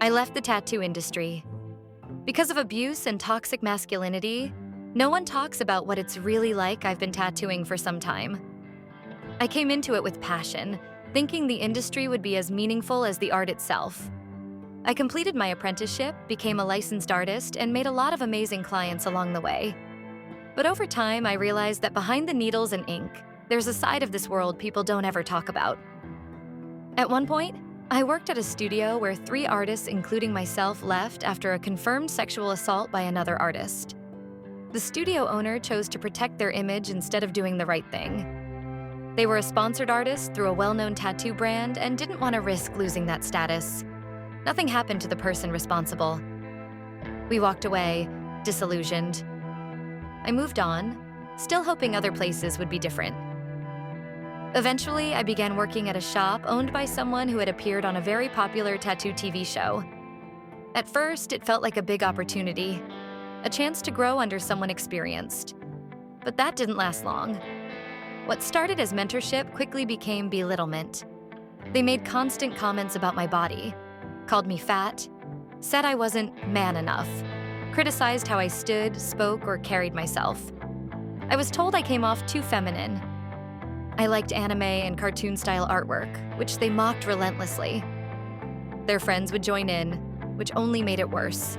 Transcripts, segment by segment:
I left the tattoo industry. Because of abuse and toxic masculinity, no one talks about what it's really like. I've been tattooing for some time. I came into it with passion, thinking the industry would be as meaningful as the art itself. I completed my apprenticeship, became a licensed artist, and made a lot of amazing clients along the way. But over time, I realized that behind the needles and ink, there's a side of this world people don't ever talk about. At one point, I worked at a studio where 3 artists, including myself, left after a confirmed sexual assault by another artist. The studio owner chose to protect their image instead of doing the right thing. They were a sponsored artist through a well-known tattoo brand and didn't want to risk losing that status. Nothing happened to the person responsible. We walked away, disillusioned. I moved on, still hoping other places would be different. Eventually, I began working at a shop owned by someone who had appeared on a very popular tattoo TV show. At first, it felt like a big opportunity, a chance to grow under someone experienced. But that didn't last long. What started as mentorship quickly became belittlement. They made constant comments about my body, called me fat, said I wasn't man enough, criticized how I stood, spoke, or carried myself. I was told I came off too feminine. I liked anime and cartoon-style artwork, which they mocked relentlessly. Their friends would join in, which only made it worse.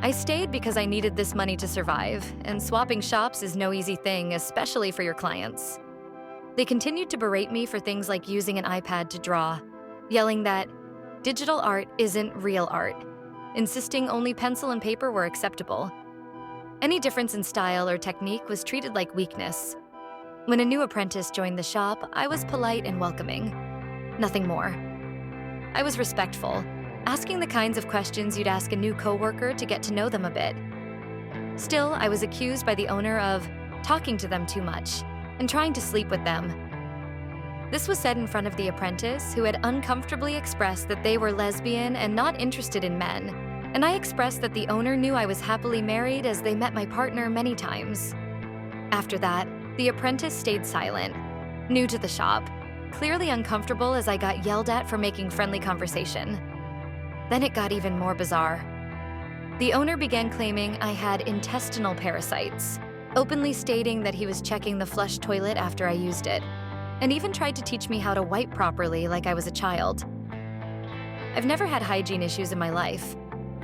I stayed because I needed this money to survive, and swapping shops is no easy thing, especially for your clients. They continued to berate me for things like using an iPad to draw, yelling that digital art isn't real art, insisting only pencil and paper were acceptable. Any difference in style or technique was treated like weakness. When a new apprentice joined the shop, I was polite and welcoming. Nothing more. I was respectful, asking the kinds of questions you'd ask a new coworker to get to know them a bit. Still, I was accused by the owner of talking to them too much and trying to sleep with them. This was said in front of the apprentice, who had uncomfortably expressed that they were lesbian and not interested in men, and I expressed that the owner knew I was happily married as they met my partner many times. After that, the apprentice stayed silent, new to the shop, clearly uncomfortable as I got yelled at for making friendly conversation. Then it got even more bizarre. The owner began claiming I had intestinal parasites, openly stating that he was checking the flush toilet after I used it, and even tried to teach me how to wipe properly like I was a child. I've never had hygiene issues in my life,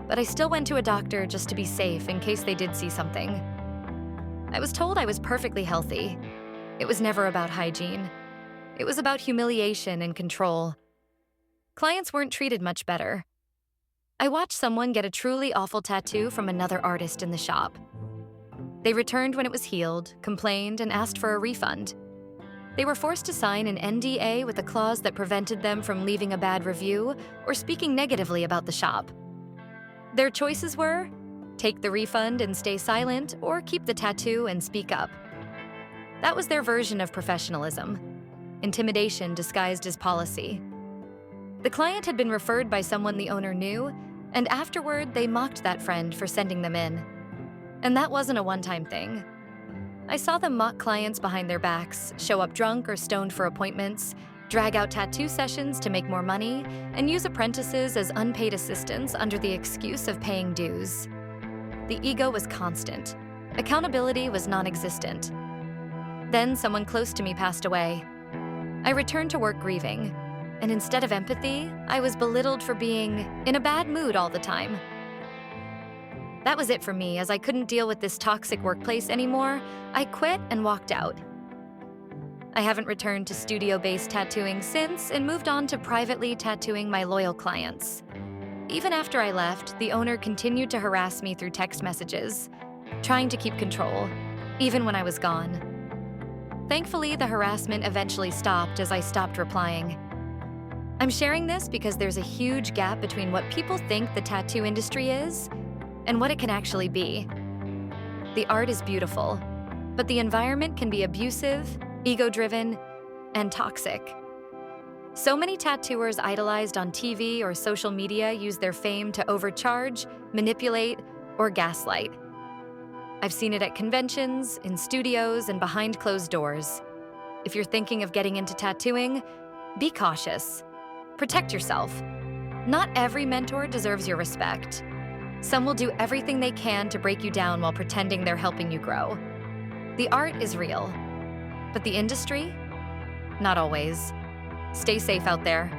but I still went to a doctor just to be safe in case they did see something. I was told I was perfectly healthy. It was never about hygiene. It was about humiliation and control. Clients weren't treated much better. I watched someone get a truly awful tattoo from another artist in the shop. They returned when it was healed, complained, and asked for a refund. They were forced to sign an NDA with a clause that prevented them from leaving a bad review or speaking negatively about the shop. Their choices were take the refund and stay silent, or keep the tattoo and speak up. That was their version of professionalism, intimidation disguised as policy. The client had been referred by someone the owner knew, and afterward they mocked that friend for sending them in. And that wasn't a one-time thing. I saw them mock clients behind their backs, show up drunk or stoned for appointments, drag out tattoo sessions to make more money, and use apprentices as unpaid assistants under the excuse of paying dues. The ego was constant. Accountability was non-existent. Then someone close to me passed away. I returned to work grieving, and instead of empathy, I was belittled for being in a bad mood all the time. That was it for me, as I couldn't deal with this toxic workplace anymore. I quit and walked out. I haven't returned to studio-based tattooing since and moved on to privately tattooing my loyal clients. Even after I left, the owner continued to harass me through text messages, trying to keep control, even when I was gone. Thankfully, the harassment eventually stopped as I stopped replying. I'm sharing this because there's a huge gap between what people think the tattoo industry is and what it can actually be. The art is beautiful, but the environment can be abusive, ego-driven, and toxic. So many tattooers idolized on TV or social media use their fame to overcharge, manipulate, or gaslight. I've seen it at conventions, in studios, and behind closed doors. If you're thinking of getting into tattooing, be cautious. Protect yourself. Not every mentor deserves your respect. Some will do everything they can to break you down while pretending they're helping you grow. The art is real, but the industry? Not always. Stay safe out there.